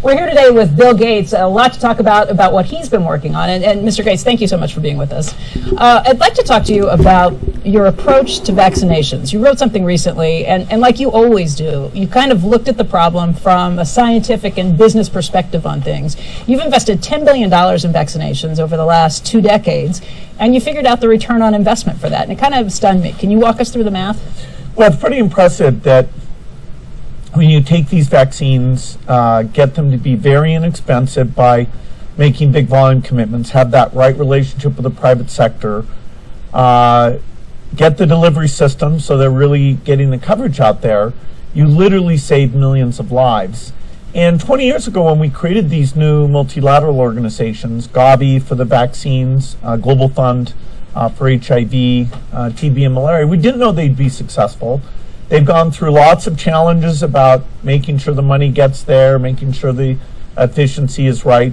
We're here today with Bill Gates. A lot to talk about what he's been working on. And Mr. Gates, thank you so much for being with us. I'd like to talk to you about your approach to vaccinations. You wrote something recently, and like you always do, you kind of looked at the problem from a scientific and business perspective on things. You've invested $10 billion in vaccinations over the last 2 decades, and you figured out the return on investment for that, and it kind of stunned me. Can you walk us through the math? Well, it's pretty impressive that when you take these vaccines, get them to be very inexpensive by making big volume commitments, have that right relationship with the private sector, get the delivery system so they're really getting the coverage out there, you literally save millions of lives. And 20 years ago, when we created these new multilateral organizations, Gavi for the vaccines, Global Fund for HIV, TB and malaria, we didn't know they'd be successful. They've gone through lots of challenges about making sure the money gets there, making sure the efficiency is right.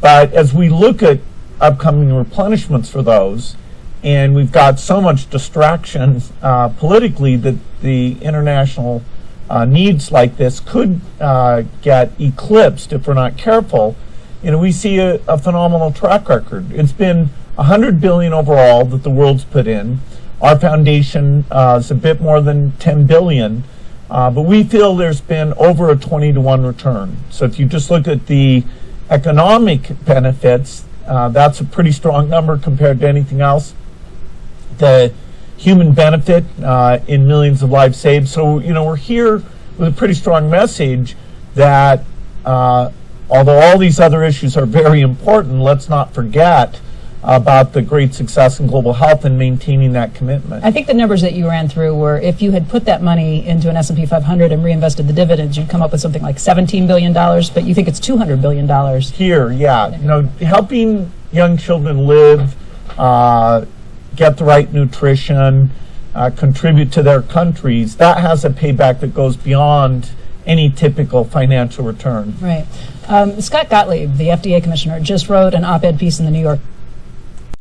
But as we look at upcoming replenishments for those, and we've got so much distraction politically that the international needs like this could get eclipsed if we're not careful, we see a phenomenal track record. It's been $100 billion overall that the world's put in. Our foundation is a bit more than $10 billion, but we feel there's been over a 20-to-1 return. So if you just look at the economic benefits, that's a pretty strong number compared to anything else. The human benefit in millions of lives saved. So, we're here with a pretty strong message that although all these other issues are very important, let's not forget about the great success in global health and maintaining that commitment. I think the numbers that you ran through were, if you had put that money into an S&P 500 and reinvested the dividends, you'd come up with something like $17 billion, but you think it's $200 billion. Here, yeah. Helping young children live, get the right nutrition, contribute to their countries, that has a payback that goes beyond any typical financial return. Right. Scott Gottlieb, the FDA commissioner, just wrote an op-ed piece in the New York